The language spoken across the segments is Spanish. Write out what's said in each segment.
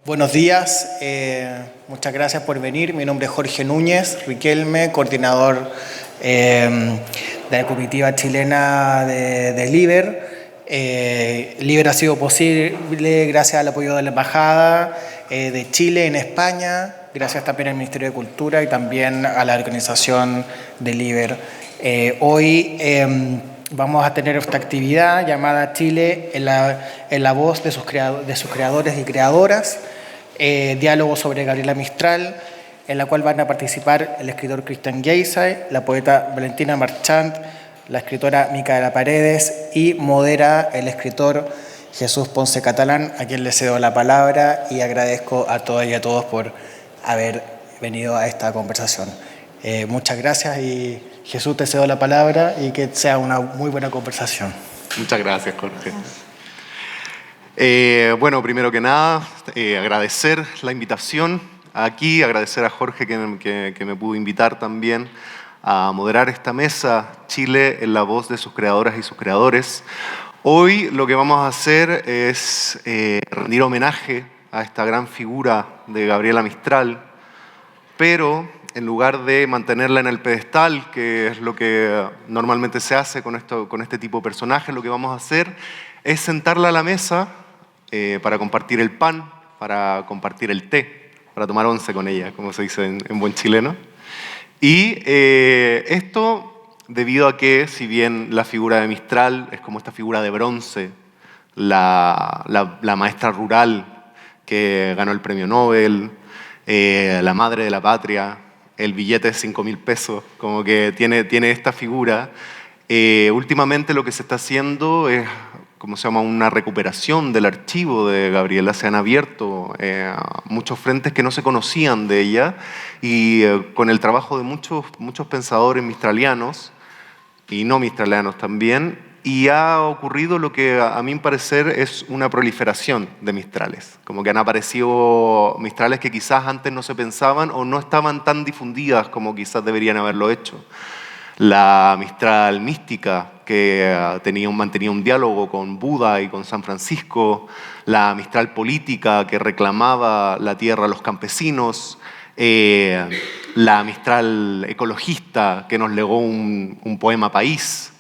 Buenos días, muchas gracias por venir. Mi nombre es Jorge Núñez Riquelme, coordinador de la comitiva chilena de LIBER. LIBER ha sido posible gracias al apoyo de la Embajada de Chile en España, gracias también al Ministerio de Cultura y también a la organización de LIBER. Hoy vamos a tener esta actividad llamada Chile en la voz de sus creadores y creadoras, diálogo sobre Gabriela Mistral, en la cual van a participar el escritor Christian Geisay, la poeta Valentina Marchant, la escritora Micaela Paredes y modera el escritor Jesús Ponce Catalán, a quien le cedo la palabra y agradezco a todas y a todos por haber venido a esta conversación. Muchas gracias y Jesús, te cedo la palabra y que sea una muy buena conversación. Muchas gracias, Jorge. Bueno, primero que nada, agradecer la invitación aquí, agradecer a Jorge que me pudo invitar también a moderar esta mesa, Chile en la voz de sus creadoras y sus creadores. Hoy lo que vamos a hacer es rendir homenaje a esta gran figura de Gabriela Mistral, pero en lugar de mantenerla en el pedestal, que es lo que normalmente se hace con este tipo de personajes, lo que vamos a hacer es sentarla a la mesa para compartir el pan, para compartir el té, para tomar once con ella, como se dice en buen chileno. Y esto debido a que, si bien la figura de Mistral es como esta figura de bronce, la maestra rural que ganó el premio Nobel, la madre de la patria, el billete de 5.000 pesos, como que tiene esta figura. Últimamente lo que se está haciendo es, ¿cómo se llama?, una recuperación del archivo de Gabriela. Se han abierto muchos frentes que no se conocían de ella y con el trabajo de muchos pensadores mistralianos y no mistralianos también, y ha ocurrido lo que a mi parecer es una proliferación de Mistrales. Como que han aparecido Mistrales que quizás antes no se pensaban o no estaban tan difundidas como quizás deberían haberlo hecho. La Mistral mística, que mantenía un diálogo con Buda y con San Francisco. La Mistral política, que reclamaba la tierra a los campesinos. La Mistral ecologista, que nos legó un poema país.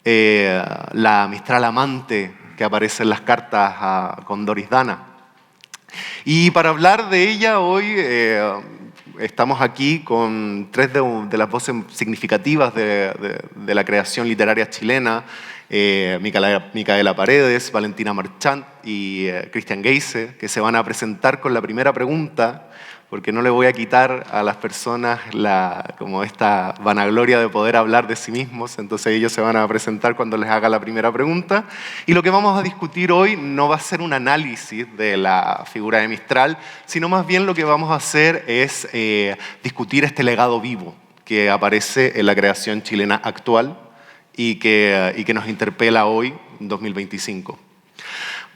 La Mistral amante, que aparece en las cartas con Doris Dana. Y para hablar de ella hoy estamos aquí con tres de las voces significativas de la creación literaria chilena, Micaela Paredes, Valentina Marchant y Christian Geisay, que se van a presentar con la primera pregunta, porque no le voy a quitar a las personas como esta vanagloria de poder hablar de sí mismos, entonces ellos se van a presentar cuando les haga la primera pregunta. Y lo que vamos a discutir hoy no va a ser un análisis de la figura de Mistral, sino más bien lo que vamos a hacer es discutir este legado vivo que aparece en la creación chilena actual y que nos interpela hoy, en 2025.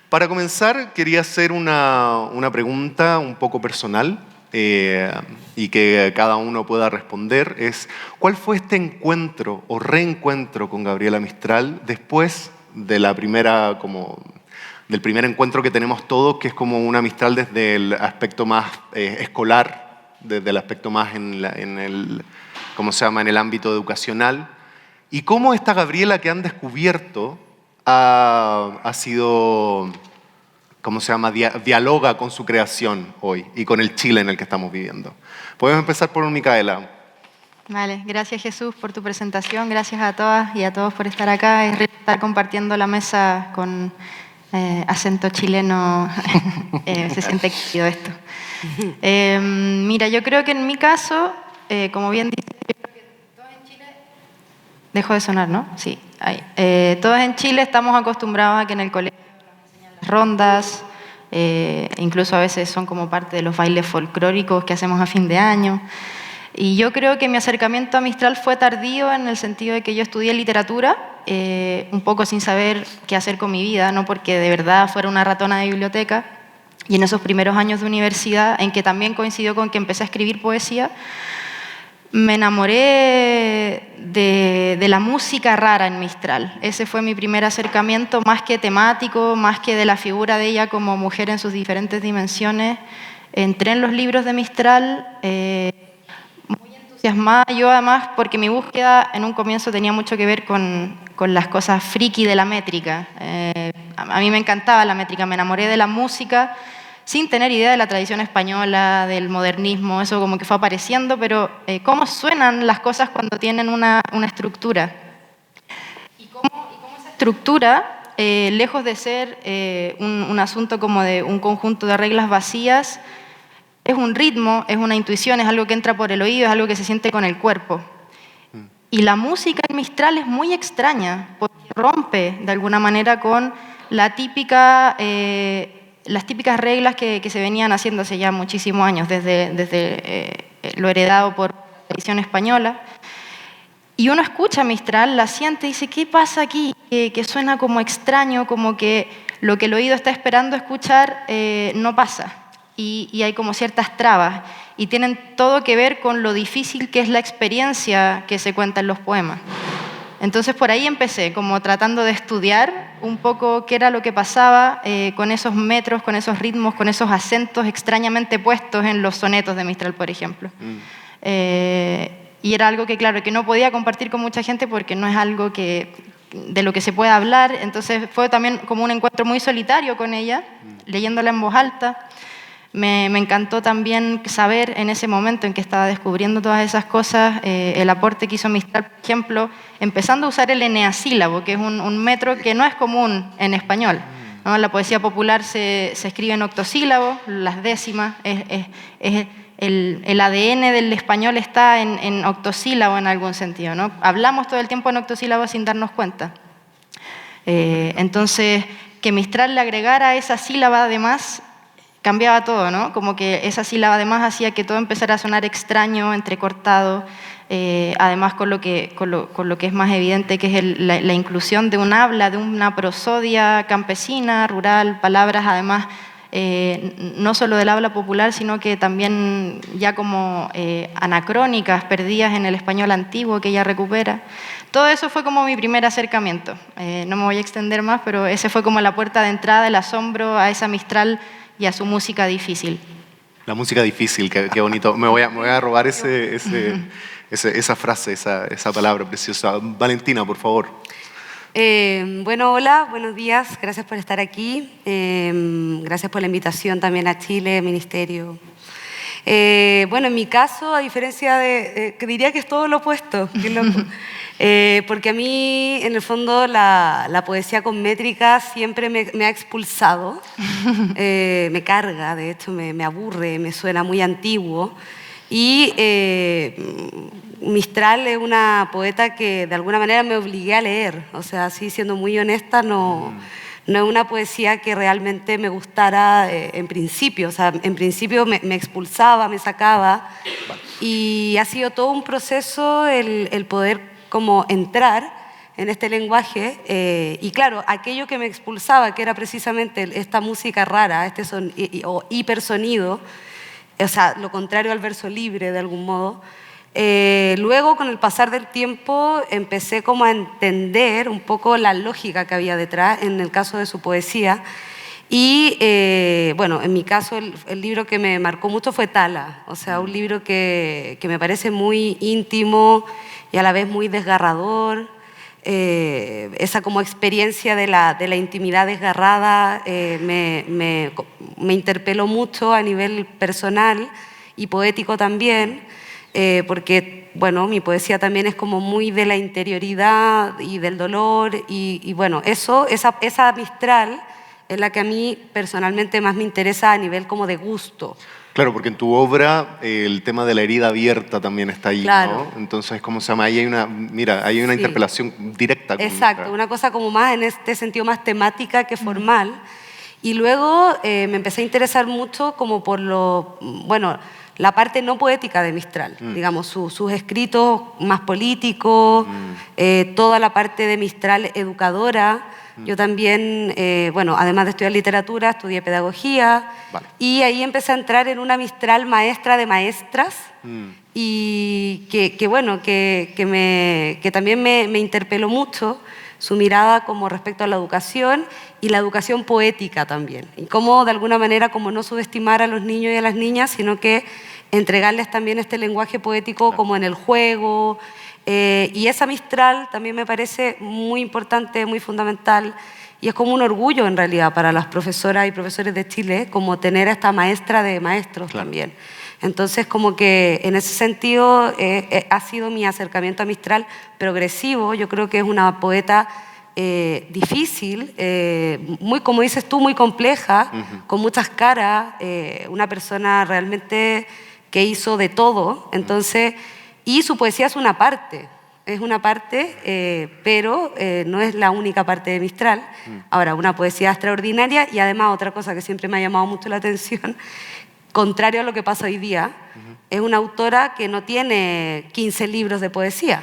Para comenzar, quería hacer una pregunta un poco personal, y que cada uno pueda responder, es ¿cuál fue este encuentro o reencuentro con Gabriela Mistral después de del primer encuentro que tenemos todos, que es como una Mistral desde el aspecto más escolar, desde el aspecto más en el ámbito educacional? Y cómo esta Gabriela que han descubierto ha sido, dialoga con su creación hoy y con el Chile en el que estamos viviendo. Podemos empezar por Micaela. Vale, gracias Jesús por tu presentación, gracias a todas y a todos por estar acá, es rico estar compartiendo la mesa con acento chileno, se siente querido esto. Mira, yo creo que en mi caso, como bien dice, yo creo que todos en Chile, dejo de sonar, ¿no? Sí, ahí. Todos en Chile estamos acostumbrados a que en el colegio rondas, incluso a veces son como parte de los bailes folclóricos que hacemos a fin de año. Y yo creo que mi acercamiento a Mistral fue tardío en el sentido de que yo estudié literatura, un poco sin saber qué hacer con mi vida, no porque de verdad fuera una ratona de biblioteca. Y en esos primeros años de universidad, en que también coincidió con que empecé a escribir poesía, Me enamoré de la música rara en Mistral. Ese fue mi primer acercamiento, más que temático, más que de la figura de ella como mujer en sus diferentes dimensiones. Entré en los libros de Mistral muy entusiasmada, yo además, porque mi búsqueda en un comienzo tenía mucho que ver con las cosas friki de la métrica. A mí me encantaba la métrica, me enamoré de la música, sin tener idea de la tradición española, del modernismo, eso como que fue apareciendo, pero cómo suenan las cosas cuando tienen una estructura. Y cómo esa estructura, lejos de ser un asunto como de un conjunto de reglas vacías, es un ritmo, es una intuición, es algo que entra por el oído, es algo que se siente con el cuerpo. Y la música en Mistral es muy extraña, porque rompe de alguna manera con las típicas reglas que se venían haciendo hace ya muchísimos años, desde lo heredado por la tradición española. Y uno escucha Mistral, la siente y dice, ¿qué pasa aquí? Que suena como extraño, como que lo que el oído está esperando escuchar no pasa. Y hay como ciertas trabas. Y tienen todo que ver con lo difícil que es la experiencia que se cuenta en los poemas. Entonces por ahí empecé, como tratando de estudiar un poco qué era lo que pasaba con esos metros, con esos ritmos, con esos acentos extrañamente puestos en los sonetos de Mistral, por ejemplo. Y era algo que, claro, que no podía compartir con mucha gente porque no es algo de lo que se pueda hablar. Entonces fue también como un encuentro muy solitario con ella, leyéndola en voz alta. Me encantó también saber en ese momento en que estaba descubriendo todas esas cosas, el aporte que hizo Mistral, por ejemplo, empezando a usar el eneasílabo, que es un metro que no es común en español, ¿no? La poesía popular se escribe en octosílabos, las décimas, el ADN del español está en octosílabo en algún sentido, ¿no? Hablamos todo el tiempo en octosílabos sin darnos cuenta. Entonces, que Mistral le agregara esa sílaba además cambiaba todo, ¿no? Como que esa sílaba además hacía que todo empezara a sonar extraño, entrecortado, además con lo que es más evidente, que es la inclusión de un habla, de una prosodia campesina, rural, palabras además no solo del habla popular, sino que también ya como anacrónicas, perdidas en el español antiguo que ella recupera. Todo eso fue como mi primer acercamiento. No me voy a extender más, pero ese fue como la puerta de entrada, el asombro a esa Mistral y a su música difícil. La música difícil, qué bonito. Me voy a robar esa frase, esa palabra preciosa. Valentina, por favor. Bueno, hola, buenos días. Gracias por estar aquí. Gracias por la invitación también a Chile, Ministerio. Bueno, en mi caso, a diferencia que diría que es todo lo opuesto, qué loco. Porque a mí, en el fondo, la poesía con métrica siempre me ha expulsado, me carga, de hecho me aburre, me suena muy antiguo. Y Mistral es una poeta que de alguna manera me obligué a leer, o sea, así siendo muy honesta, no es una poesía que realmente me gustara en principio, o sea, en principio me expulsaba, me sacaba, y ha sido todo un proceso el poder como entrar en este lenguaje, y claro, aquello que me expulsaba, que era precisamente esta música rara, o hipersonido, o sea, lo contrario al verso libre de algún modo, luego con el pasar del tiempo empecé como a entender un poco la lógica que había detrás en el caso de su poesía. Y bueno, en mi caso el libro que me marcó mucho fue Tala, o sea, un libro que me parece muy íntimo y a la vez muy desgarrador. Esa como experiencia de la intimidad desgarrada me interpeló mucho a nivel personal y poético también, porque bueno, mi poesía también es como muy de la interioridad y del dolor y bueno, esa Mistral es la que a mí personalmente más me interesa a nivel como de gusto. Claro, porque en tu obra el tema de la herida abierta también está ahí, claro. ¿no? Entonces, ¿cómo se llama? Ahí hay una Sí. interpelación directa. Exacto, una cosa como más en este sentido más temática que formal. Y luego me empecé a interesar mucho como por la parte no poética de Mistral, digamos, sus escritos más políticos, toda la parte de Mistral educadora. Yo también, bueno, además de estudiar literatura, estudié pedagogía, vale. Y ahí empecé a entrar en una Mistral maestra de maestras, y bueno, que también me interpeló mucho su mirada como respecto a la educación y la educación poética también. Y cómo, de alguna manera, como no subestimar a los niños y a las niñas, sino que entregarles también este lenguaje poético como en el juego. Y esa Mistral también me parece muy importante, muy fundamental, y es como un orgullo en realidad para las profesoras y profesores de Chile, como tener a esta maestra de maestros también. Entonces, como que en ese sentido ha sido mi acercamiento a Mistral progresivo. Yo creo que es una poeta difícil, muy, como dices tú, muy compleja, con muchas caras, una persona realmente que hizo de todo. Entonces, y su poesía es una parte, pero no es la única parte de Mistral. Ahora, una poesía extraordinaria y además otra cosa que siempre me ha llamado mucho la atención, contrario a lo que pasa hoy día, es una autora que no tiene 15 libros de poesía.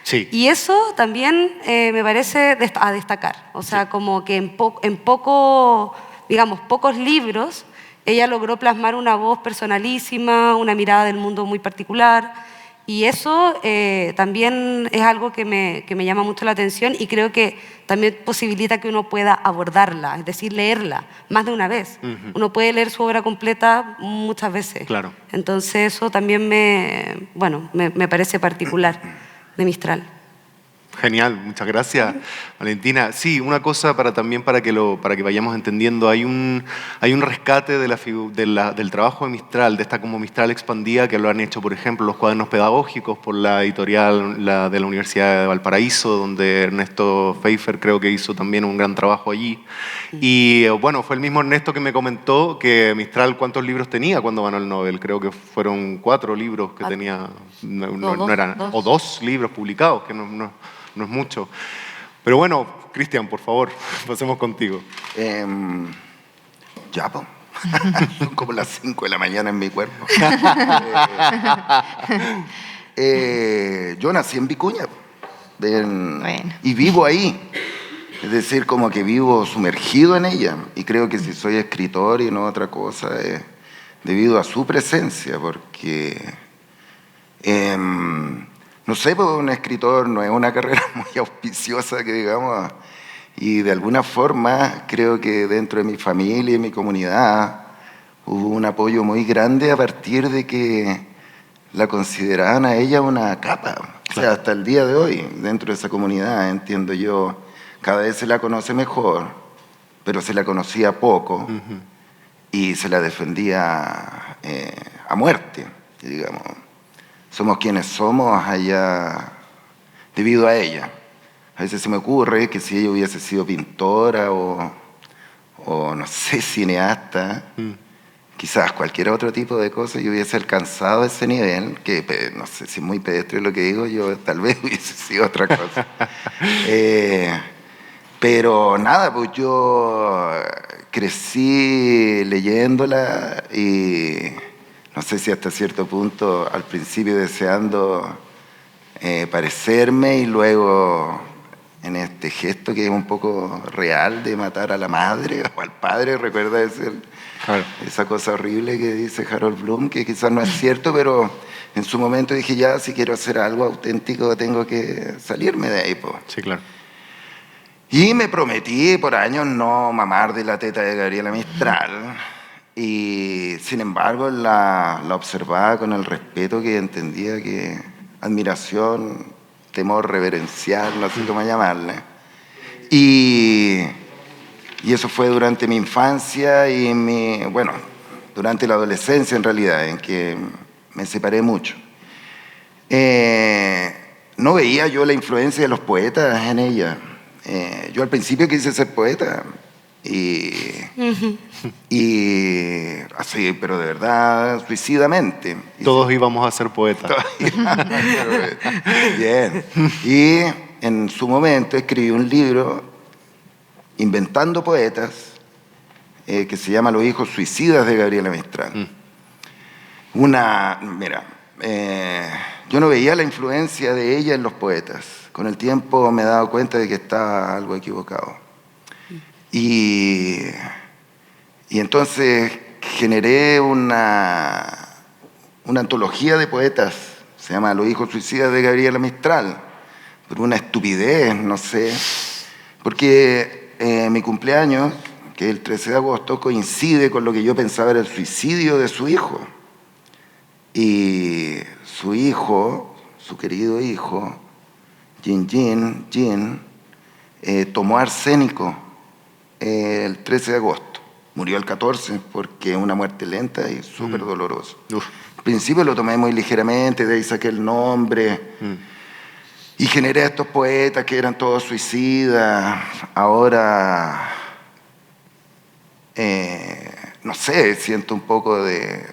Sí. Y eso también me parece a destacar. O sea, como que en pocos libros, ella logró plasmar una voz personalísima, una mirada del mundo muy particular. Y eso también es algo que me llama mucho la atención y creo que también posibilita que uno pueda abordarla, es decir, leerla más de una vez. Uno puede leer su obra completa muchas veces. Claro. Entonces eso también me parece particular de Mistral. Genial, muchas gracias, Valentina. Sí, una cosa para que vayamos entendiendo, hay un rescate del trabajo de Mistral, de esta como Mistral expandida, que lo han hecho, por ejemplo, los cuadernos pedagógicos por la editorial de la Universidad de Valparaíso, donde Ernesto Pfeiffer creo que hizo también un gran trabajo allí. Y bueno, fue el mismo Ernesto que me comentó que Mistral, ¿cuántos libros tenía cuando ganó el Nobel? Creo que fueron 4 libros que tenía, o 2 libros publicados, que no es mucho. Pero bueno, Cristian, por favor, pasemos contigo. Ya, pues. Son como las 5 de la mañana en mi cuerpo. Yo nací en Vicuña y vivo ahí. Es decir, como que vivo sumergido en ella. Y creo que si soy escritor y no otra cosa es debido a su presencia, porque no sé, pues un escritor no es una carrera muy auspiciosa, que digamos, y de alguna forma creo que dentro de mi familia y mi comunidad hubo un apoyo muy grande a partir de que la consideraban a ella una capa. O sea, hasta el día de hoy, dentro de esa comunidad, entiendo yo, cada vez se la conoce mejor, pero se la conocía poco y se la defendía a muerte, digamos. Somos quienes somos allá debido a ella. A veces se me ocurre que si ella hubiese sido pintora o no sé, cineasta, quizás cualquier otro tipo de cosa, yo hubiese alcanzado ese nivel, que no sé si es muy pedestre lo que digo, yo tal vez hubiese sido otra cosa. Pero nada, pues yo crecí leyéndola y no sé si hasta cierto punto al principio deseando parecerme y luego en este gesto que es un poco real de matar a la madre o al padre, recuerda esa cosa horrible que dice Harold Bloom, que quizás no es cierto, pero en su momento dije ya, si quiero hacer algo auténtico tengo que salirme de ahí, pues. Sí, claro. Y me prometí por años no mamar de la teta de Gabriela Mistral. Y sin embargo la observaba con el respeto que entendía que admiración, temor reverencial, no sé cómo llamarle. Y eso fue durante mi infancia y durante la adolescencia en realidad, en que me separé mucho. No veía yo la influencia de los poetas en ella. Yo al principio quise ser poeta y así, pero de verdad, suicidamente. Todos íbamos a ser poetas. Bien. Y en su momento escribí un libro inventando poetas que se llama Los hijos suicidas de Gabriela Mistral. Yo no veía la influencia de ella en los poetas. Con el tiempo me he dado cuenta de que estaba algo equivocado. Y entonces generé una antología de poetas Se llama Los hijos suicidas de Gabriela Mistral. Por una estupidez, no sé. Porque mi cumpleaños, que es el 13 de agosto, coincide con lo que yo pensaba era el suicidio de su hijo. Y su hijo, su querido hijo, Jin, tomó arsénico el 13 de agosto. Murió el 14 porque es una muerte lenta y súper dolorosa. Al principio lo tomé muy ligeramente, de ahí saqué el nombre y generé a estos poetas que eran todos suicidas. Ahora, no sé, siento un poco de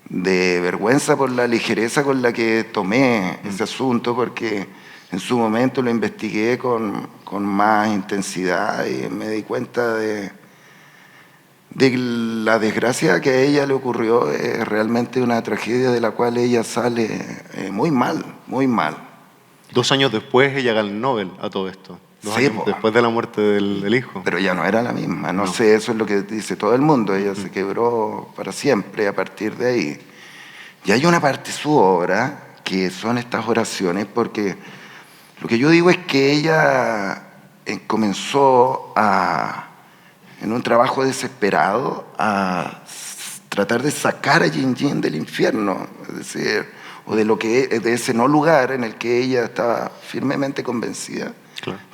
vergüenza por la ligereza con la que tomé ese asunto, porque en su momento lo investigué con más intensidad y me di cuenta de la desgracia que a ella le ocurrió. Es realmente una tragedia de la cual ella sale muy mal, muy mal. 2 años después ella gana el Nobel a todo esto. 2 Sí, años después de la muerte del hijo. Pero ya no era la misma, no sé, eso es lo que dice todo el mundo. Ella se quebró para siempre a partir de ahí. Y hay una parte de su obra que son estas oraciones, porque lo que yo digo es que ella comenzó en un trabajo desesperado a tratar de sacar a Jin del infierno, es decir, o de ese no lugar en el que ella estaba firmemente convencida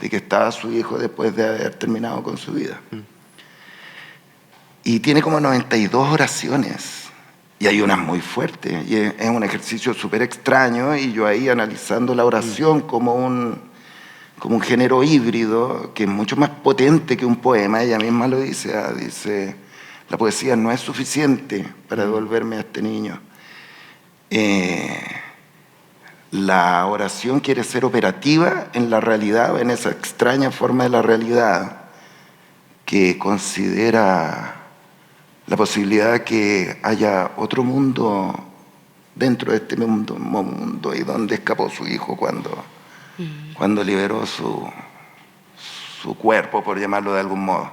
de que estaba su hijo después de haber terminado con su vida. Y tiene como 92 oraciones. Y hay unas muy fuertes, y es un ejercicio súper extraño, y yo ahí analizando la oración como un género híbrido, que es mucho más potente que un poema. Ella misma lo dice, dice, la poesía no es suficiente para devolverme a este niño. La oración quiere ser operativa en la realidad, en esa extraña forma de la realidad, que considera la posibilidad de que haya otro mundo dentro de este mundo y donde escapó su hijo cuando liberó su cuerpo, por llamarlo de algún modo.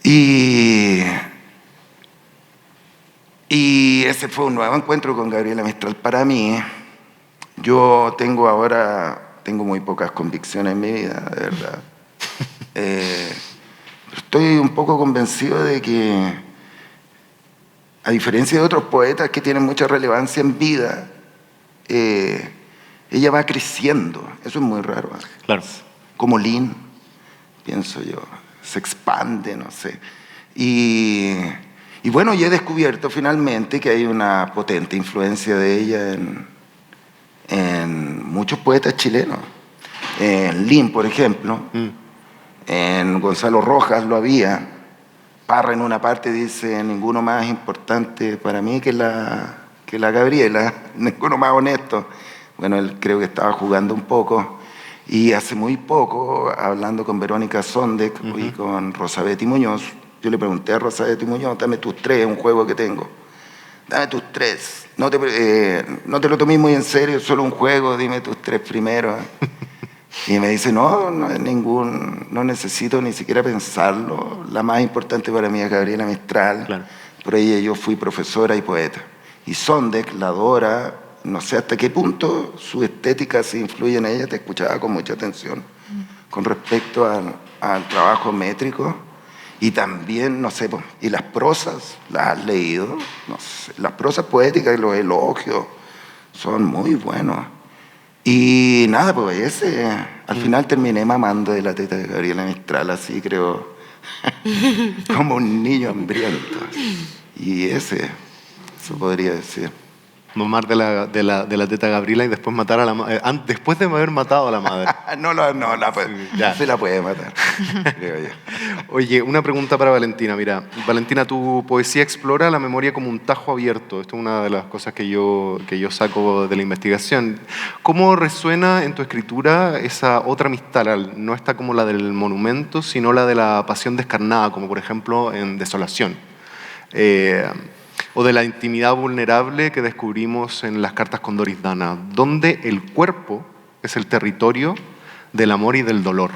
Y ese fue un nuevo encuentro con Gabriela Mistral para mí. Yo tengo muy pocas convicciones en mi vida, de verdad. Estoy un poco convencido de que, a diferencia de otros poetas que tienen mucha relevancia en vida, ella va creciendo. Eso es muy raro. Claro. Como Lin, pienso yo, se expande, no sé. Y bueno, yo he descubierto finalmente que hay una potente influencia de ella en muchos poetas chilenos. En Lin, por ejemplo. En Gonzalo Rojas lo había. Parra en una parte dice, ninguno más importante para mí que la Gabriela, ninguno más honesto. Bueno, él creo que estaba jugando un poco. Y hace muy poco, hablando con Verónica Sondek y con Rosabetti Muñoz, yo le pregunté a Rosabetti Muñoz, dame tus 3, un juego que tengo. Dame tus 3. No te lo tomes muy en serio, solo un juego, dime tus 3 primero. Y me dice, no necesito ni siquiera pensarlo. La más importante para mí es Gabriela Mistral. Claro. Por ella yo fui profesora y poeta. Y Sondek la adora, no sé hasta qué punto su estética se influye en ella. Te escuchaba con mucha atención con respecto al trabajo métrico. Y también, no sé, y las prosas, ¿las has leído? No sé, las prosas poéticas y los elogios son muy buenos. Y nada, pues al final terminé mamando de la teta de Gabriela Mistral, así creo, como un niño hambriento. Y eso podría decir. Mamar de la teta Gabriela y después matar a la madre. Después de haber matado a la madre. Se la puede matar, creo yo. Oye, una pregunta para Valentina. Mira, Valentina, tu poesía explora la memoria como un tajo abierto. Esto es una de las cosas que yo saco de la investigación. ¿Cómo resuena en tu escritura esa otra Mistral? No está como la del monumento, sino la de la pasión descarnada, como por ejemplo en Desolación. O de la intimidad vulnerable que descubrimos en las cartas con Doris Dana, donde el cuerpo es el territorio del amor y del dolor.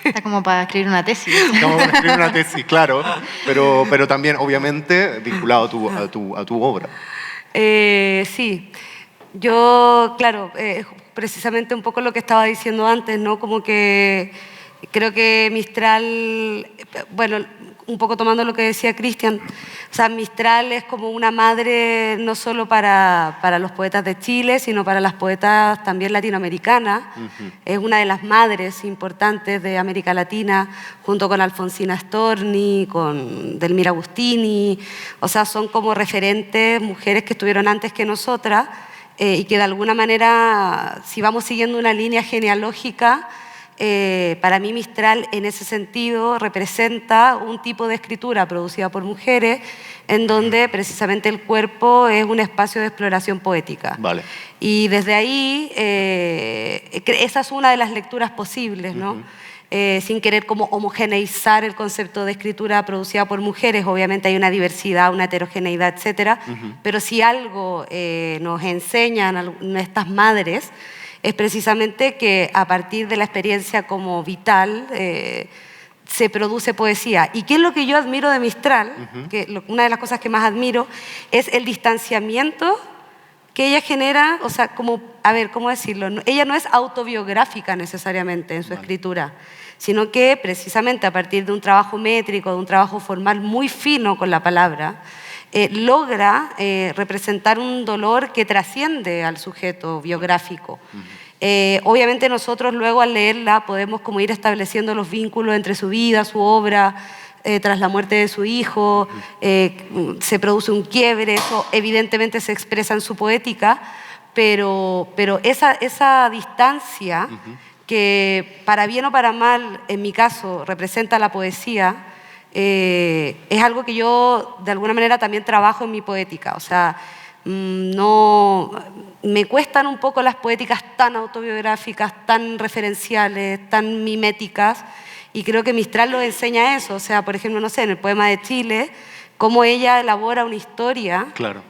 Está como para escribir una tesis. Estamos para escribir una tesis, claro, pero también, obviamente, vinculado a tu obra. Sí, yo, claro, precisamente un poco lo que estaba diciendo antes, ¿no? Como que creo que Mistral, bueno, un poco tomando lo que decía Cristian, o sea, Mistral es como una madre no solo para los poetas de Chile, sino para las poetas también latinoamericanas. Es una de las madres importantes de América Latina, junto con Alfonsina Storni, con Delmira Agustini. O sea, son como referentes, mujeres que estuvieron antes que nosotras y que de alguna manera, si vamos siguiendo una línea genealógica, para mí Mistral en ese sentido representa un tipo de escritura producida por mujeres en donde precisamente el cuerpo es un espacio de exploración poética. Vale. Y desde ahí, esa es una de las lecturas posibles, ¿no? Sin querer como homogeneizar el concepto de escritura producida por mujeres, obviamente hay una diversidad, una heterogeneidad, etcétera, pero si algo nos enseñan estas madres, es precisamente que a partir de la experiencia como vital se produce poesía. ¿Y qué es lo que yo admiro de Mistral? Una de las cosas que más admiro es el distanciamiento que ella genera, o sea, como, a ver, ¿cómo decirlo? Ella no es autobiográfica necesariamente en su escritura, sino que precisamente a partir de un trabajo métrico, de un trabajo formal muy fino con la palabra, logra representar un dolor que trasciende al sujeto biográfico. Obviamente nosotros luego al leerla podemos como ir estableciendo los vínculos entre su vida, su obra, tras la muerte de su hijo, se produce un quiebre, eso evidentemente se expresa en su poética, pero esa distancia que para bien o para mal, en mi caso, representa la poesía, es algo que yo de alguna manera también trabajo en mi poética. O sea, no, me cuestan un poco las poéticas tan autobiográficas, tan referenciales, tan miméticas, y creo que Mistral lo enseña eso. O sea, por ejemplo, no sé, en el poema de Chile, cómo ella elabora una historia, Claro.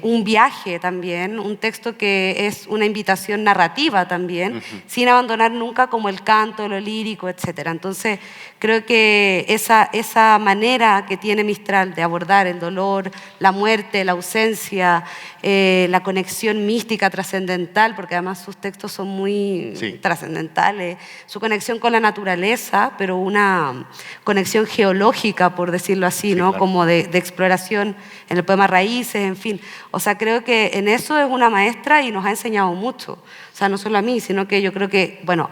Un viaje también, un texto que es una invitación narrativa también, sin abandonar nunca como el canto, lo lírico, etc. Entonces, creo que esa manera que tiene Mistral de abordar el dolor, la muerte, la ausencia, la conexión mística, trascendental, porque además sus textos son muy trascendentales, su conexión con la naturaleza, pero una conexión geológica, por decirlo así, ¿no? Claro. Como de exploración en el poema Raíces, en fin. O sea, creo que en eso es una maestra y nos ha enseñado mucho. O sea, no solo a mí, sino que yo creo que, bueno,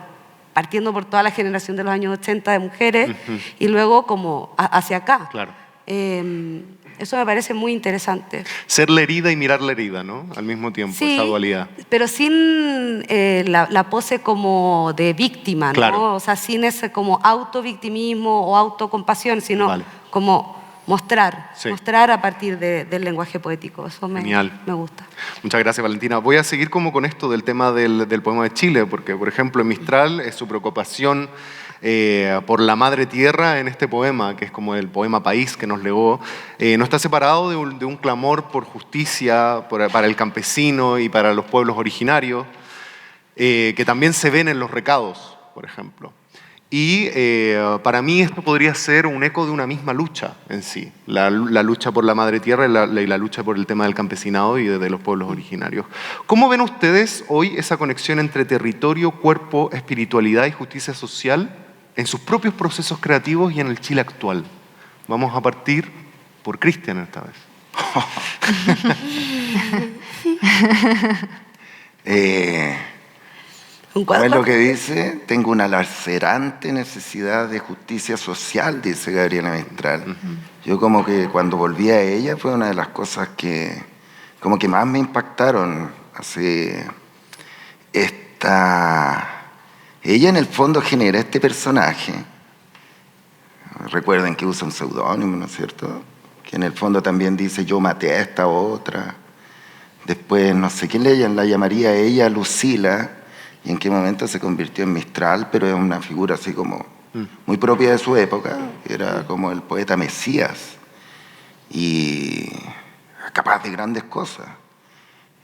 partiendo por toda la generación de los años 80 de mujeres y luego como hacia acá. Claro. Eso me parece muy interesante. Ser la herida y mirar la herida, ¿no? Al mismo tiempo, Sí, esa dualidad. pero sin la pose como de víctima, ¿no? Claro. O sea, sin ese como autovictimismo o autocompasión, sino como mostrar a partir del lenguaje poético. Eso me gusta. Muchas gracias, Valentina. Voy a seguir como con esto del tema del poema de Chile, porque, por ejemplo, en Mistral es su preocupación por la madre tierra en este poema, que es como el poema país que nos legó, no está separado de un clamor por justicia para el campesino y para los pueblos originarios, que también se ven en los recados, por ejemplo. Y para mí esto podría ser un eco de una misma lucha en sí, la lucha por la madre tierra y la lucha por el tema del campesinado y de los pueblos originarios. ¿Cómo ven ustedes hoy esa conexión entre territorio, cuerpo, espiritualidad y justicia social en sus propios procesos creativos y en el Chile actual? Vamos a partir por Cristian esta vez. ¿Sabes lo que dice? Tengo una lacerante necesidad de justicia social, dice Gabriela Mistral. Yo como que cuando volví a ella fue una de las cosas que como que más me impactaron. Así, ella en el fondo genera este personaje. Recuerden que usa un seudónimo, ¿no es cierto? Que en el fondo también dice yo maté a esta otra. Después no sé quién la llamaría a ella Lucila. Y en qué momento se convirtió en Mistral, pero es una figura así como muy propia de su época, era como el poeta Mesías, y capaz de grandes cosas.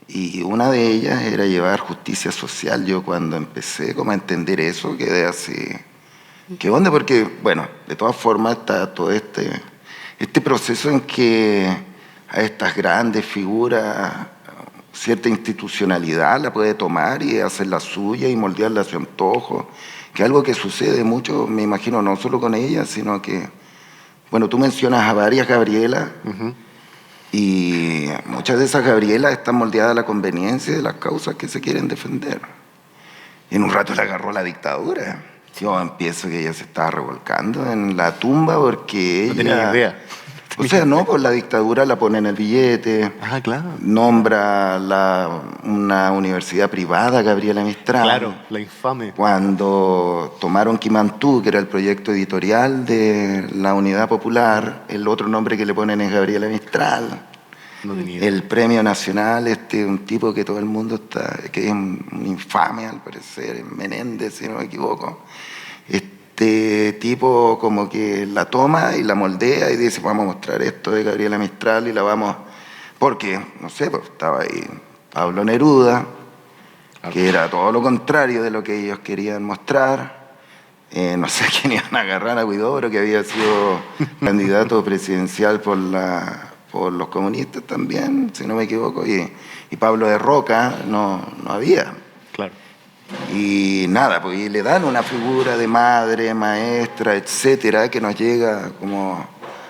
Y una de ellas era llevar justicia social. Yo cuando empecé como a entender eso, quedé así ¿Qué onda? Porque, bueno, de todas formas está todo este proceso en que a estas grandes figuras cierta institucionalidad la puede tomar y hacer la suya y moldearla a su antojo, que es algo que sucede mucho, me imagino, no solo con ella, sino que, bueno, tú mencionas a varias Gabrielas, y muchas de esas Gabrielas están moldeadas a la conveniencia de las causas que se quieren defender. Y en un rato le agarró la dictadura. Yo empiezo que ella se estaba revolcando en la tumba porque ella... No tenía idea. O sea, no, pues la dictadura la pone en el billete, Ah, claro. nombra una universidad privada, Gabriela Mistral. Claro, la infame. Cuando tomaron Quimantú, que era el proyecto editorial de la Unidad Popular, el otro nombre que le ponen es Gabriela Mistral. No tenía idea. El premio nacional, un tipo que todo el mundo está, que es un infame al parecer, Menéndez, si no me equivoco. Este tipo como que la toma y la moldea y dice, vamos a mostrar esto de Gabriela Mistral y la vamos... Porque, no sé, pues estaba ahí Pablo Neruda, que era todo lo contrario de lo que ellos querían mostrar. No sé quién iban a agarrar a Huidobro, que había sido candidato presidencial por los comunistas también, si no me equivoco, y Pablo de Roca no había. Claro. Y nada, pues y le dan una figura de madre, maestra, etcétera, que nos llega como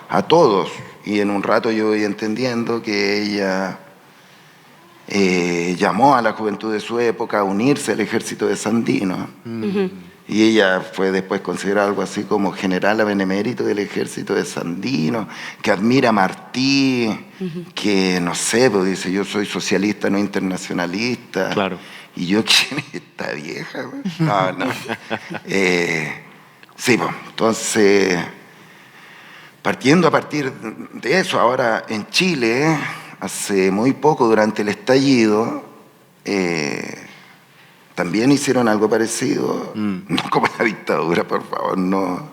a todos. Y en un rato yo voy entendiendo que ella llamó a la juventud de su época a unirse al ejército de Sandino. Y ella fue después considerada algo así como general benemérito del ejército de Sandino, que admira a Martí, que no sé, pues dice, yo soy socialista, no internacionalista. Claro. Y yo, ¿quién es esta vieja? No. Sí, pues, entonces, partiendo a partir de eso, ahora en Chile, hace muy poco, durante el estallido, también hicieron algo parecido, no como la dictadura, por favor, no,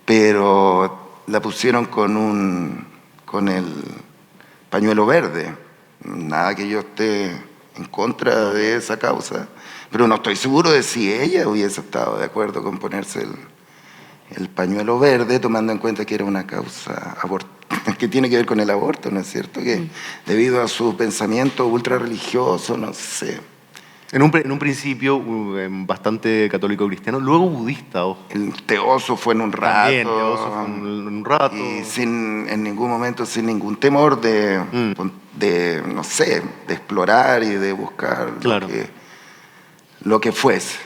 pero la pusieron con el pañuelo verde. Nada que yo esté en contra de esa causa, pero no estoy seguro de si ella hubiese estado de acuerdo con ponerse el pañuelo verde, tomando en cuenta que era una causa que tiene que ver con el aborto, ¿no es cierto? Que debido a su pensamiento ultra religioso, no sé. En un principio bastante católico cristiano, luego budista. Ojo. El teoso fue en un rato. También, teoso fue en un rato. Y en ningún momento, sin ningún temor de no sé, de explorar y de buscar claro. lo que fuese.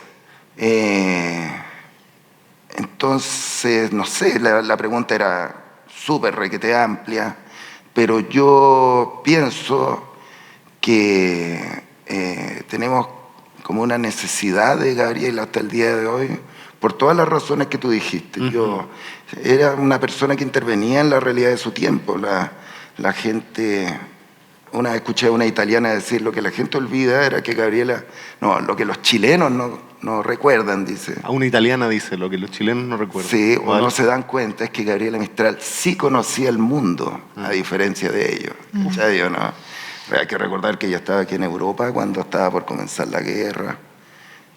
Entonces, no sé, la pregunta era súper requete amplia, pero yo pienso que tenemos como una necesidad de Gabriela hasta el día de hoy, por todas las razones que tú dijiste. Yo era una persona que intervenía en la realidad de su tiempo. La gente, una vez escuché a una italiana decir, lo que la gente olvida era que Gabriela, no, lo que los chilenos no recuerdan, dice. A una italiana dice, lo que los chilenos no recuerdan. Sí, o no se dan cuenta, es que Gabriela Mistral sí conocía el mundo, a diferencia de ellos. Ya digo, no. Hay que recordar que ella estaba aquí en Europa cuando estaba por comenzar la guerra,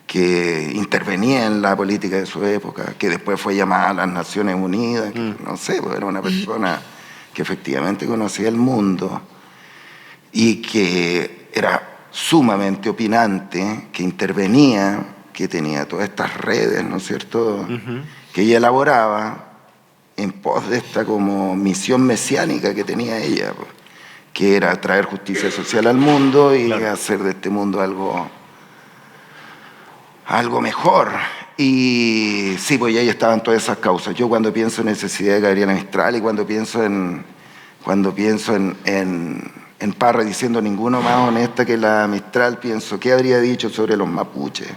que intervenía en la política de su época, que después fue llamada a las Naciones Unidas, que, no sé, pues era una persona que efectivamente conocía el mundo y que era sumamente opinante, que intervenía, que tenía todas estas redes, ¿no es cierto?, que ella elaboraba en pos de esta como misión mesiánica que tenía ella, pues, que era traer justicia social al mundo y hacer de este mundo algo mejor. Y sí, pues ahí estaban todas esas causas. Yo cuando pienso en necesidad de Gabriela Mistral y cuando pienso en Parra diciendo ninguno más honesta que la Mistral, pienso, ¿qué habría dicho sobre los mapuches?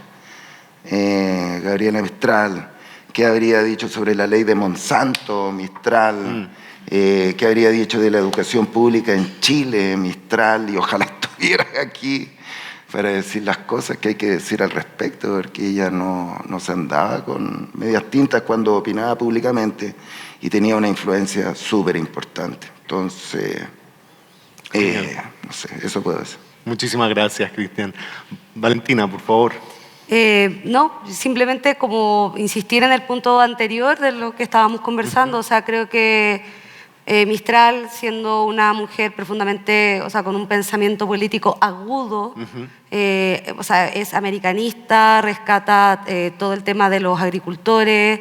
Gabriela Mistral. ¿Qué habría dicho sobre la ley de Monsanto, Mistral? ¿Qué habría dicho de la educación pública en Chile, Mistral? Y ojalá estuviera aquí para decir las cosas que hay que decir al respecto, porque ella no se andaba con medias tintas cuando opinaba públicamente y tenía una influencia súper importante. Entonces, no sé, eso puedo decir. Muchísimas gracias, Cristian. Valentina, por favor. No, simplemente como insistir en el punto anterior de lo que estábamos conversando. O sea, creo que Mistral, siendo una mujer profundamente, o sea, con un pensamiento político agudo, o sea, es americanista, rescata todo el tema de los agricultores,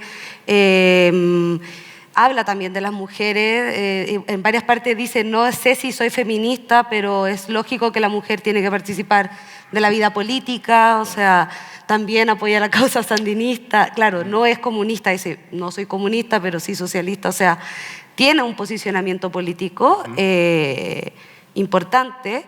habla también de las mujeres, en varias partes dice, no sé si soy feminista, pero es lógico que la mujer tiene que participar de la vida política, o sea, también apoya la causa sandinista, claro, no es comunista, dice, no soy comunista, pero sí socialista, o sea, tiene un posicionamiento político importante,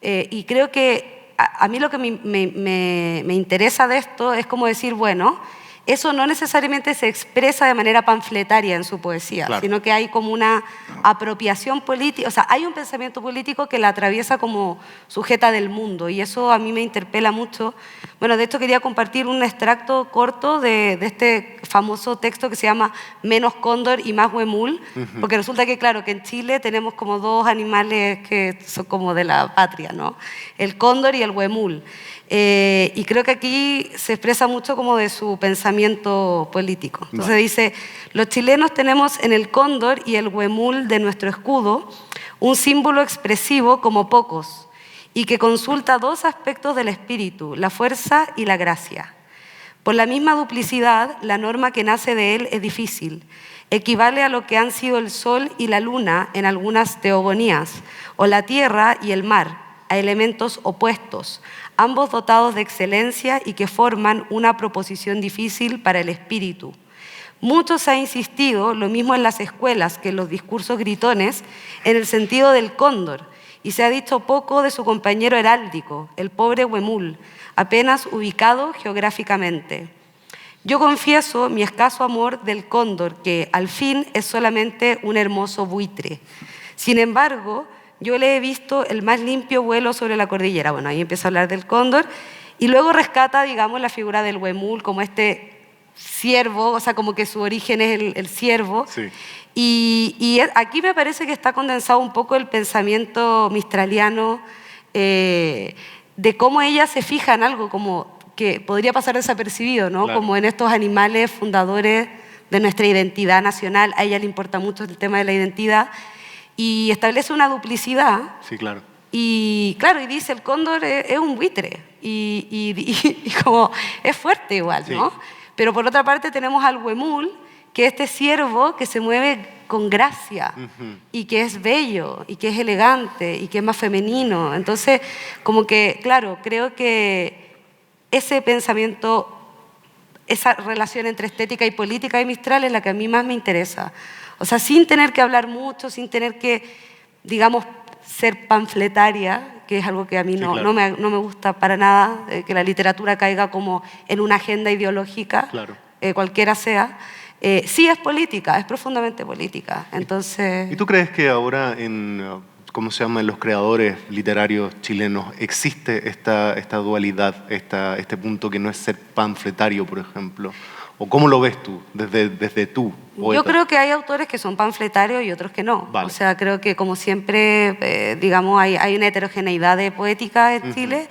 y creo que a mí lo que me interesa de esto es como decir, bueno, eso no necesariamente se expresa de manera panfletaria en su poesía, claro, sino que hay como una apropiación política, o sea, hay un pensamiento político que la atraviesa como sujeta del mundo, y eso a mí me interpela mucho. Bueno, de hecho quería compartir un extracto corto de este famoso texto que se llama Menos cóndor y más huemul, porque resulta que, claro, que en Chile tenemos como dos animales que son como de la patria, ¿no? El cóndor y el huemul. Y creo que aquí se expresa mucho como de su pensamiento político. Entonces dice, los chilenos tenemos en el cóndor y el huemul de nuestro escudo un símbolo expresivo como pocos y que consulta dos aspectos del espíritu, la fuerza y la gracia. Por la misma duplicidad, la norma que nace de él es difícil. Equivale a lo que han sido el sol y la luna en algunas teogonías, o la tierra y el mar, a elementos opuestos, ambos dotados de excelencia y que forman una proposición difícil para el espíritu. Mucho se ha insistido, lo mismo en las escuelas que en los discursos gritones, en el sentido del cóndor, y se ha dicho poco de su compañero heráldico, el pobre huemul, apenas ubicado geográficamente. Yo confieso mi escaso amor del cóndor, que al fin es solamente un hermoso buitre. Sin embargo, yo le he visto el más limpio vuelo sobre la cordillera. Bueno, ahí empieza a hablar del cóndor y luego rescata, digamos, la figura del huemul como este ciervo, o sea, como que su origen es el ciervo. Sí. Y aquí me parece que está condensado un poco el pensamiento mistraliano de cómo ella se fija en algo como que podría pasar desapercibido, ¿no? Claro. Como en estos animales fundadores de nuestra identidad nacional. A ella le importa mucho el tema de la identidad y establece una duplicidad. Sí, claro. Y claro, y dice, el cóndor es un buitre y como es fuerte igual, ¿no? Sí. Pero por otra parte tenemos al huemul, que es este ciervo que se mueve con gracia y que es bello y que es elegante y que es más femenino. Entonces, como que, claro, creo que ese pensamiento, esa relación entre estética y política de Mistral es la que a mí más me interesa. O sea, sin tener que hablar mucho, sin tener que, digamos, ser panfletaria, que es algo que a mí Sí, no, claro. no me gusta para nada, que la literatura caiga como en una agenda ideológica, Claro. Cualquiera sea. Sí es política, es profundamente política. Entonces, ¿Y tú crees que ahora ¿cómo se llama?, en los creadores literarios chilenos existe esta dualidad, este punto que no es ser panfletario, por ejemplo? ¿O cómo lo ves tú, desde tú, poeta? yo creo que hay autores que son panfletarios y otros que no. Vale. O sea, creo que como siempre, digamos, hay una heterogeneidad de poética en Chile.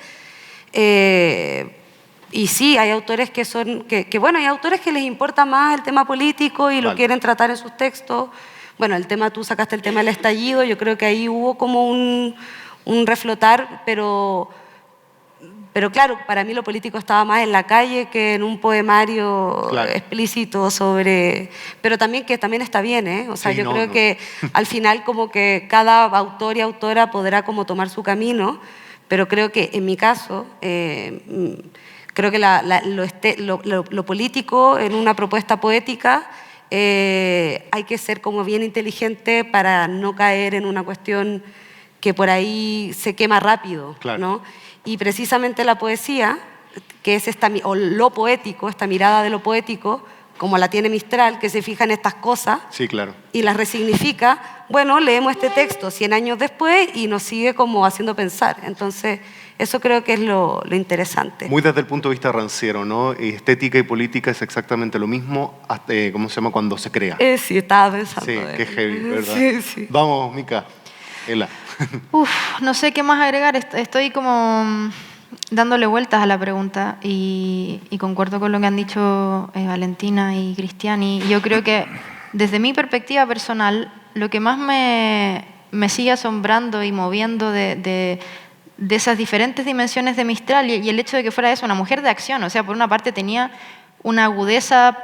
Y sí, hay autores que son, bueno, hay autores que les importa más el tema político y lo Vale. quieren tratar en sus textos. Bueno, el tema, tú sacaste el tema del estallido, yo creo que ahí hubo como un reflotar, pero claro, para mí lo político estaba más en la calle que en un poemario Claro. explícito sobre... Pero también que también está bien, ¿eh? O sea, Sí, yo no, creo no. que al final como que cada autor y autora podrá como tomar su camino, pero creo que en mi caso, creo que lo político en una propuesta poética hay que ser como bien inteligente para no caer en una cuestión que por ahí se quema rápido, Claro. ¿no? Y precisamente la poesía, que es o lo poético, esta mirada de lo poético, como la tiene Mistral, que se fija en estas cosas Sí, claro. y las resignifica, bueno, leemos este texto 100 años después y nos sigue como haciendo pensar. Entonces, eso creo que es lo interesante. Muy desde el punto de vista ranciero, ¿no? Estética y política es exactamente lo mismo, hasta, ¿cómo se llama?, cuando se crea. Sí, estaba pensando. Sí, qué heavy, ¿verdad? Sí, sí. Vamos, Mica, Ela. Uf, no sé qué más agregar. Estoy como dándole vueltas a la pregunta y concuerdo con lo que han dicho Valentina y Cristiani. Yo creo que desde mi perspectiva personal, lo que más me sigue asombrando y moviendo de esas diferentes dimensiones de Mistral y el hecho de que fuera eso, una mujer de acción. O sea, por una parte tenía una agudeza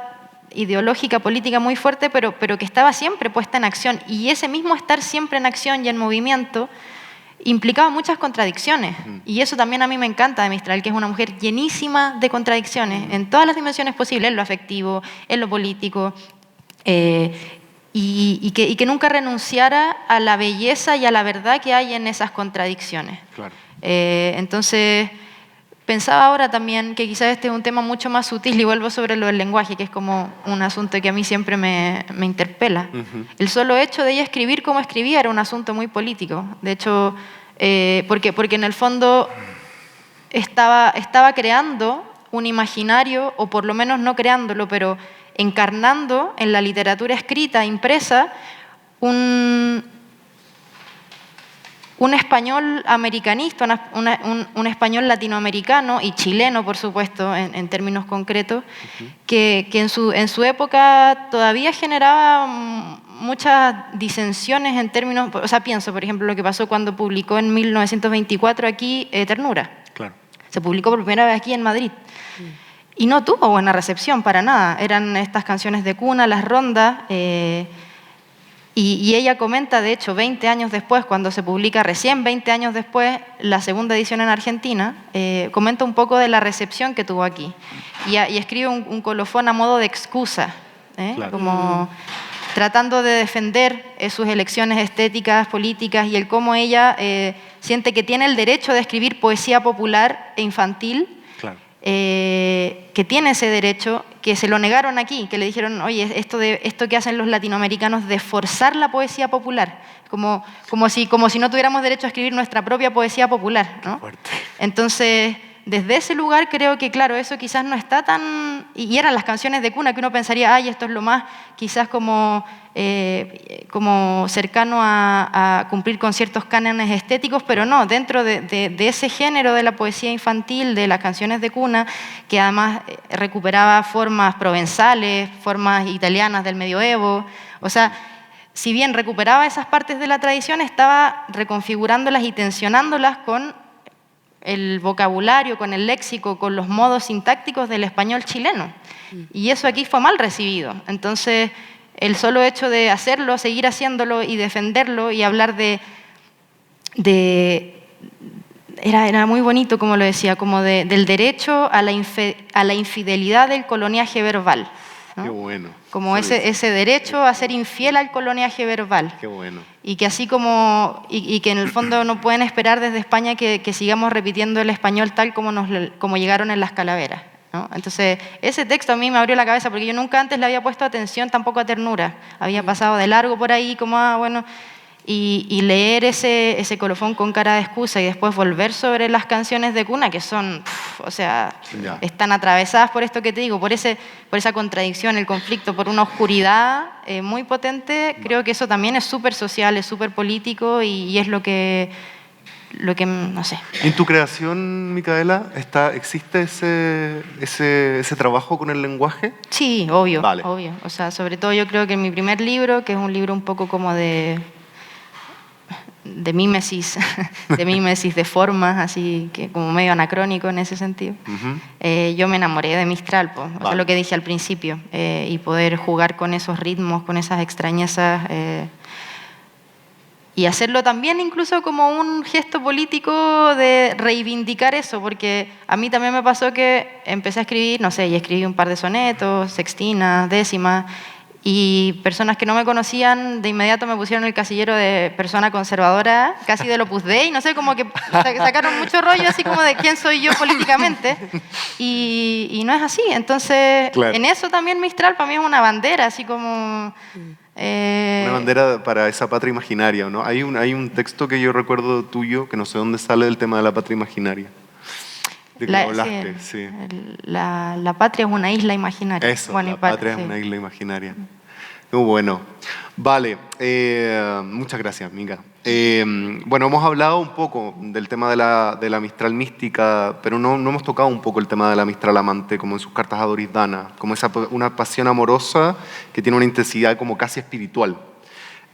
ideológica, política muy fuerte, pero que estaba siempre puesta en acción. Y ese mismo estar siempre en acción y en movimiento implicaba muchas contradicciones. Y eso también a mí me encanta de Mistral, que es una mujer llenísima de contradicciones en todas las dimensiones posibles, en lo afectivo, en lo político, y que nunca renunciara a la belleza y a la verdad que hay en esas contradicciones. Claro. Entonces, pensaba ahora también que quizás este es un tema mucho más sutil, y vuelvo sobre lo del lenguaje, que es como un asunto que a mí siempre me interpela. El solo hecho de ella escribir como escribía era un asunto muy político. De hecho, porque en el fondo estaba creando un imaginario, o por lo menos no creándolo, pero encarnando en la literatura escrita, impresa, un español americanista, un español latinoamericano y chileno, por supuesto, en términos concretos, que en su época todavía generaba muchas disensiones en términos... O sea, pienso, por ejemplo, lo que pasó cuando publicó en 1924 aquí Ternura. Claro. Se publicó por primera vez aquí en Madrid. Y no tuvo buena recepción para nada. Eran estas canciones de cuna, las rondas... Y ella comenta, de hecho, 20 años después, cuando se publica recién 20 años después, la segunda edición en Argentina, comenta un poco de la recepción que tuvo aquí. Y escribe un colofón a modo de excusa, claro. Como tratando de defender sus elecciones estéticas, políticas, y el cómo ella siente que tiene el derecho de escribir poesía popular e infantil, claro. Que tiene ese derecho, que se lo negaron aquí, que le dijeron, oye, esto que hacen los latinoamericanos de forzar la poesía popular, como si no tuviéramos derecho a escribir nuestra propia poesía popular, ¿no? Entonces, desde ese lugar creo que, claro, eso quizás no está tan... Y eran las canciones de cuna que uno pensaría, ay, esto es lo más quizás como cercano a cumplir con ciertos cánones estéticos, pero no, dentro de ese género de la poesía infantil, de las canciones de cuna, que además recuperaba formas provenzales, formas italianas del medioevo, o sea, si bien recuperaba esas partes de la tradición, estaba reconfigurándolas y tensionándolas con el vocabulario, con el léxico, con los modos sintácticos del español chileno. Y eso aquí fue mal recibido. Entonces, el solo hecho de hacerlo, seguir haciéndolo y defenderlo y hablar era muy bonito, como lo decía, como del derecho a la infidelidad del coloniaje verbal, ¿no? Qué bueno. Como ese derecho a ser infiel al coloniaje verbal. Qué bueno. Y que así como, y que en el fondo no pueden esperar desde España que sigamos repitiendo el español tal como llegaron en las calaveras, ¿no? Entonces, ese texto a mí me abrió la cabeza, porque yo nunca antes le había puesto atención tampoco a Ternura. Había pasado de largo por ahí, como, bueno... Y leer ese colofón con cara de excusa y después volver sobre las canciones de cuna, que son, o sea, están atravesadas por esto que te digo, por esa contradicción, el conflicto, por una oscuridad muy potente. Creo que eso también es súper social, es súper político y es lo que, no sé. ¿En tu creación, Micaela, existe ese trabajo con el lenguaje? Sí, obvio, obvio. O sea, sobre todo yo creo que en mi primer libro, que es un libro un poco como de mímesis, de formas, así que como medio anacrónico en ese sentido. Yo me enamoré de Mistral, o sea, lo que dije al principio, y poder jugar con esos ritmos, con esas extrañezas, y hacerlo también incluso como un gesto político de reivindicar eso, porque a mí también me pasó que empecé a escribir, no sé, y escribí un par de sonetos, sextinas, décimas, y personas que no me conocían de inmediato me pusieron el casillero de persona conservadora, casi del Opus Dei, no sé, como que sacaron mucho rollo así como de quién soy yo políticamente, y no es así. Entonces, claro. En eso también Mistral para mí es una bandera, así como... Una bandera para esa patria imaginaria, ¿no? Hay un texto que yo recuerdo tuyo, que no sé dónde sale, del tema de la patria imaginaria. De que hablaste, sí. La patria es una isla imaginaria. Eso, la patria es una isla imaginaria. Muy bueno. Vale, muchas gracias, Mica. Bueno, hemos hablado un poco del tema de la Mistral mística, pero no hemos tocado un poco el tema de la Mistral amante, como en sus cartas a Doris Dana, como una pasión amorosa que tiene una intensidad como casi espiritual.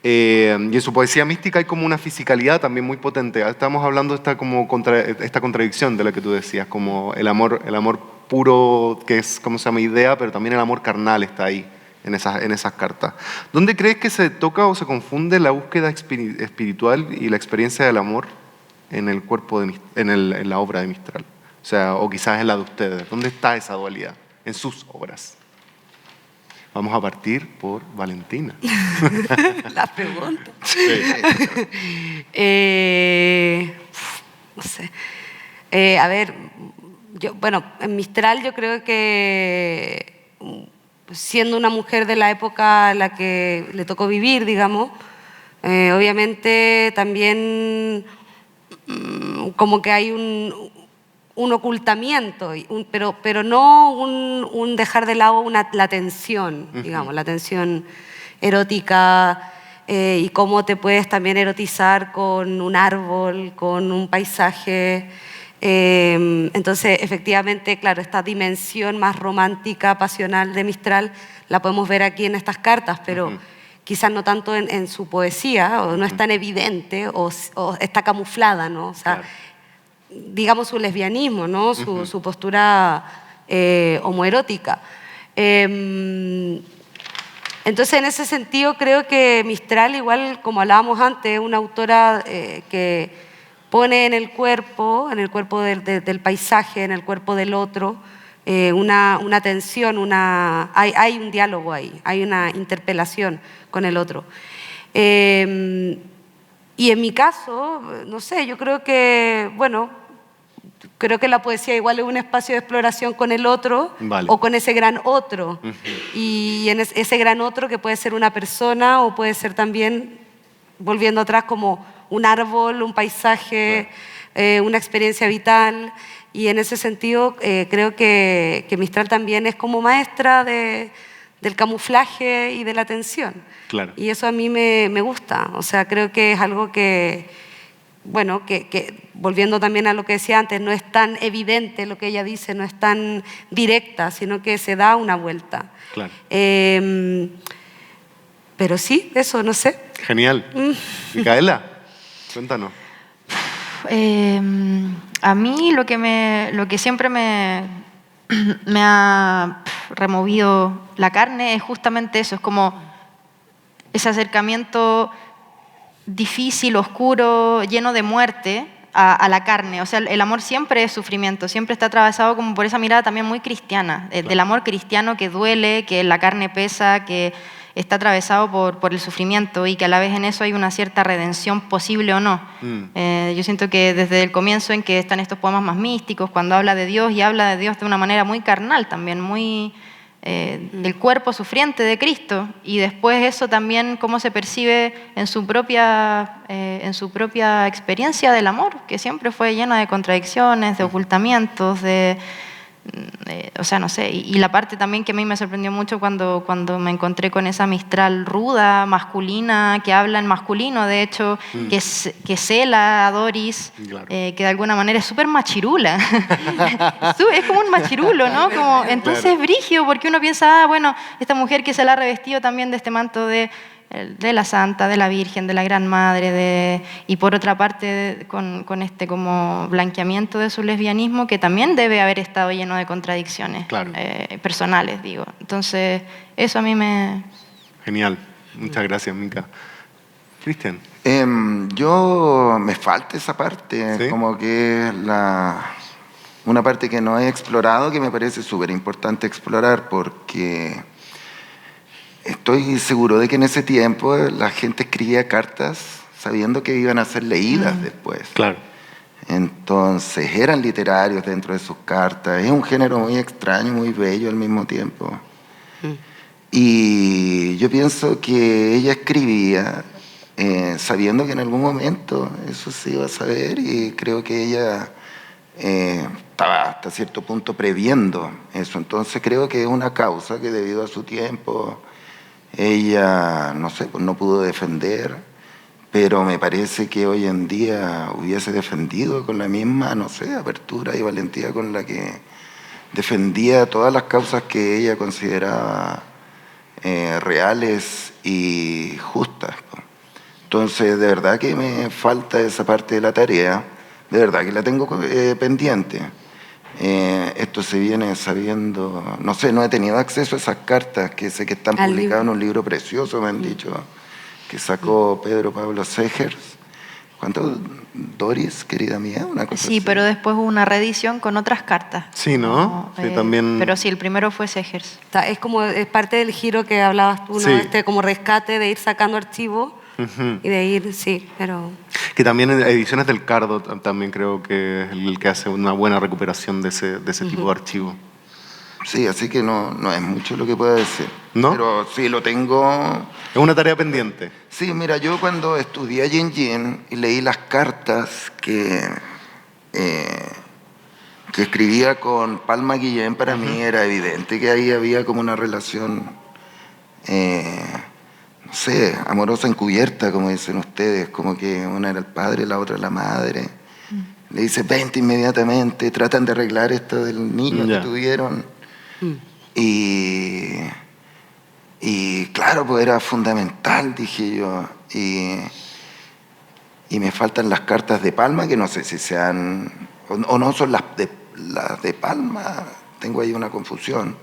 Y en su poesía mística hay como una fisicalidad también muy potente. Estamos hablando de esta contradicción de la que tú decías, como el amor puro, que es, ¿cómo se llama?, idea, pero también el amor carnal está ahí, en esas cartas. ¿Dónde crees que se toca o se confunde la búsqueda espiritual y la experiencia del amor en el cuerpo en la obra de Mistral? O sea, o quizás en la de ustedes. ¿Dónde está esa dualidad en sus obras? Vamos a partir por Valentina. La pregunta. Sí. No sé. A ver, bueno, en Mistral yo creo que siendo una mujer de la época a la que le tocó vivir, digamos, obviamente también como que hay un ocultamiento, pero no un dejar de lado la tensión, digamos, la tensión erótica, y cómo te puedes también erotizar con un árbol, con un paisaje. Entonces, efectivamente, claro, esta dimensión más romántica, pasional de Mistral la podemos ver aquí en estas cartas, pero quizás no tanto en su poesía, o no es tan evidente, o está camuflada, ¿no? O sea, Claro. digamos su lesbianismo, ¿no? Su postura homoerótica. Entonces, en ese sentido, creo que Mistral, igual como hablábamos antes, es una autora que pone en el cuerpo del paisaje, en el cuerpo del otro, una tensión, hay un diálogo ahí, hay una interpelación con el otro. Y en mi caso, no sé, yo creo que, bueno, creo que la poesía igual es un espacio de exploración con el otro, Vale. o con ese gran otro. Y en ese gran otro que puede ser una persona o puede ser también, volviendo atrás, como un árbol, un paisaje, una experiencia vital. Y en ese sentido creo que Mistral también es como maestra del camuflaje y de la tensión. Claro. Y eso a mí me gusta. O sea, creo que es algo que, bueno, que volviendo también a lo que decía antes, no es tan evidente lo que ella dice, no es tan directa, sino que se da una vuelta. Claro. Pero sí, eso, no sé. Genial. Micaela, cuéntanos. A mí lo que siempre me ha removido la carne es justamente eso, es como ese acercamiento difícil, oscuro, lleno de muerte a la carne. O sea, el amor siempre es sufrimiento, siempre está atravesado como por esa mirada también muy cristiana, del amor cristiano que duele, que la carne pesa, que está atravesado por el sufrimiento y que a la vez en eso hay una cierta redención posible o no. Yo siento que desde el comienzo en que están estos poemas más místicos, cuando habla de Dios y habla de Dios de una manera muy carnal también, muy del cuerpo sufriente de Cristo, y después eso también cómo se percibe en su propia experiencia del amor, que siempre fue llena de contradicciones, de ocultamientos, o sea, no sé, y la parte también que a mí me sorprendió mucho cuando me encontré con esa Mistral ruda, masculina, que habla en masculino, de hecho, que cela a Doris, Claro. que de alguna manera es súper machirula. Es como un machirulo, ¿no? Como, entonces Claro. es brígido, porque uno piensa, bueno, esta mujer que se la ha revestido también de este manto de la Santa, de la Virgen, de la Gran Madre, y por otra parte con este como blanqueamiento de su lesbianismo, que también debe haber estado lleno de contradicciones Claro. personales, digo. Entonces, eso a mí me... Genial. Muchas gracias, Mica. Cristian. Yo me falta esa parte, ¿Sí? como que es una parte que no he explorado, que me parece súper importante explorar, porque estoy seguro de que en ese tiempo la gente escribía cartas sabiendo que iban a ser leídas después. Claro. Entonces eran literarios dentro de sus cartas. Es un género muy extraño, muy bello al mismo tiempo. Y yo pienso que ella escribía sabiendo que en algún momento eso se iba a saber, y creo que ella estaba hasta cierto punto previendo eso. Entonces creo que es una causa que debido a su tiempo ella, no sé, pues no pudo defender, pero me parece que hoy en día hubiese defendido con la misma, no sé, apertura y valentía con la que defendía todas las causas que ella consideraba reales y justas. Entonces, de verdad que me falta esa parte de la tarea, de verdad que la tengo pendiente. Esto se viene sabiendo, no sé, no he tenido acceso a esas cartas que sé que están Al publicadas en libro. un libro precioso, me han dicho, que sacó Pedro Pablo Segers. ¿Cuánto? Doris, querida mía, una cosa Sí, así. pero después hubo una reedición con otras cartas. Sí, ¿no? Sí, eh, también. Pero sí, el primero fue Segers. Es como es parte del giro que hablabas tú, ¿no? Sí. Como rescate de ir sacando archivos Ujú. y de ir, sí, pero... Que también en Ediciones del Cardo también creo que es el que hace una buena recuperación de ese tipo de archivo. Sí, así que no es mucho lo que pueda decir. ¿No? Pero sí lo tengo. Es una tarea pendiente. Sí, mira, yo cuando estudié allí en Yin y leí las cartas que escribía con Palma Guillén, para mí era evidente que ahí había como una relación, no sé, amorosa encubierta, como dicen ustedes, como que una era el padre, la otra la madre. Le dice, vente inmediatamente, tratan de arreglar esto del niño Ya. que tuvieron. Y claro, pues era fundamental, dije yo. Y me faltan las cartas de Palma, que no sé si sean, o no son las de Palma, tengo ahí una confusión.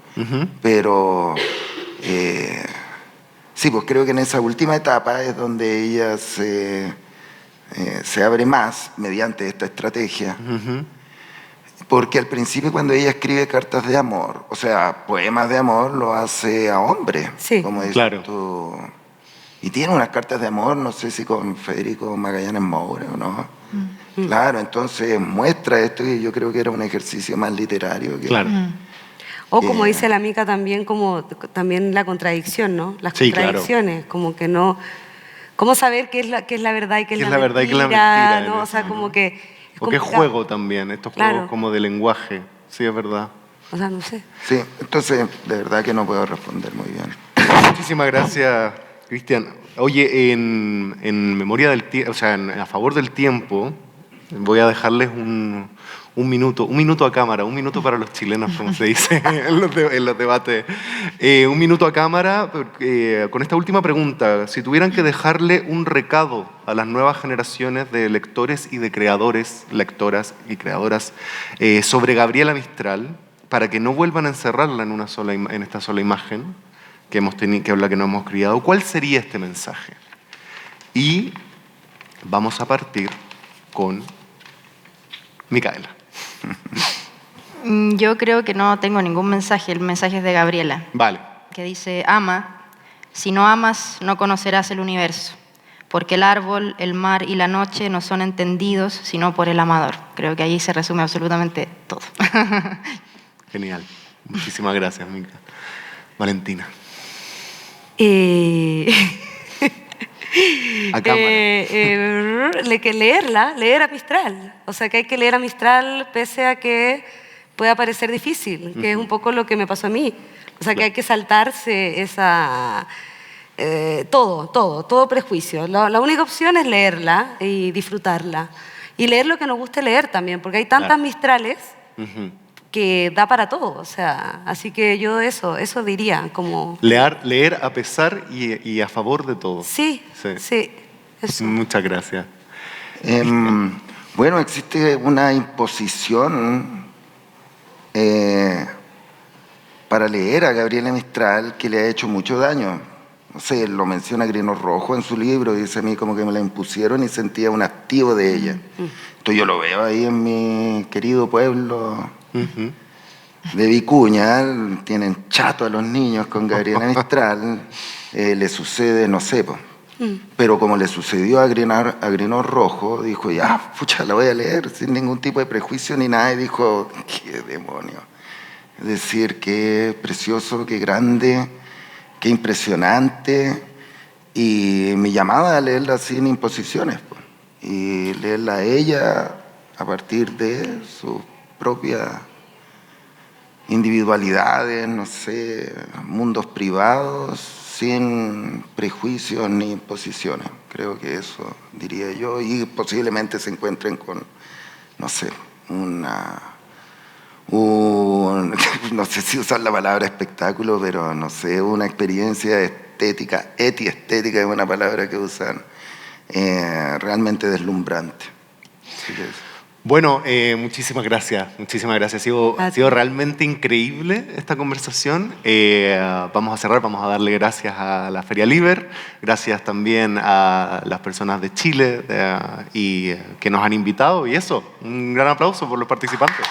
Pero sí, pues creo que en esa última etapa es donde ella se abre más mediante esta estrategia. Porque al principio cuando ella escribe cartas de amor, o sea, poemas de amor, lo hace a hombres, Sí. como dices Claro. tú. Y tiene unas cartas de amor, no sé si con Federico Magallanes Moura o no. Claro, entonces muestra esto y yo creo que era un ejercicio más literario. Claro. O como dice la Mica también, como también la contradicción, ¿no? Las Sí, claro. contradicciones, como que no... ¿Cómo saber qué es la verdad y qué es la verdad y qué es la mentira? mentira en ¿No? O sea, eso, como ¿no? que... es O qué complicado. juego también, estos Claro. juegos como de lenguaje. Sí, es verdad. O sea, no sé. Sí, entonces de verdad que no puedo responder muy bien. Muchísimas gracias, Cristian. Oye, en memoria del tiempo, o sea, a favor del tiempo, voy a dejarles un minuto a cámara, un minuto para los chilenos, como se dice en los debates. Un minuto a cámara con esta última pregunta. Si tuvieran que dejarle un recado a las nuevas generaciones de lectores y de creadores, lectoras y creadoras, sobre Gabriela Mistral, para que no vuelvan a encerrarla en esta sola imagen que hemos tenido, que es la que nos hemos criado, ¿cuál sería este mensaje? Y vamos a partir con Micaela. Yo creo que no tengo ningún mensaje, el mensaje es de Gabriela, Vale. que dice, ama, si no amas, no conocerás el universo, porque el árbol, el mar y la noche no son entendidos sino por el amador. Creo que allí se resume absolutamente todo. Genial. Muchísimas gracias, Mica. Valentina. A cámara. Que leer a Mistral. O sea, que hay que leer a Mistral pese a que pueda parecer difícil, que es un poco lo que me pasó a mí. O sea, que hay que saltarse esa... todo prejuicio. La única opción es leerla y disfrutarla. Y leer lo que nos guste leer también, porque hay tantas Claro. Mistrales Ujú. que da para todo. O sea, así que yo eso diría, como... Leer a pesar y a favor de todo. Sí, eso. Muchas gracias. Bueno, existe una imposición para leer a Gabriela Mistral que le ha hecho mucho daño. No sé, lo menciona Grino Rojo en su libro, dice a mí como que me la impusieron y sentía un activo de ella. Entonces yo lo veo ahí en mi querido pueblo de Vicuña, tienen chato a los niños con Gabriela Mistral, le sucede, no sé, pero como le sucedió a Grino Rojo, dijo, ya, pucha, la voy a leer sin ningún tipo de prejuicio ni nada, y dijo, qué demonio. Es decir, qué precioso, qué grande, qué impresionante, y mi llamada a leerla sin imposiciones, y leerla a ella a partir de sus propias individualidades, no sé, mundos privados, sin prejuicios ni imposiciones. Creo que eso diría yo, y posiblemente se encuentren con, no sé, no sé si usar la palabra espectáculo, pero no sé, una experiencia estética, estética es una palabra que usan, realmente deslumbrante. Así que eso. Bueno, muchísimas gracias, muchísimas gracias. Ha sido realmente increíble esta conversación. Vamos a cerrar, vamos a darle gracias a la Feria Liber, gracias también a las personas de Chile y que nos han invitado, y eso, un gran aplauso por los participantes.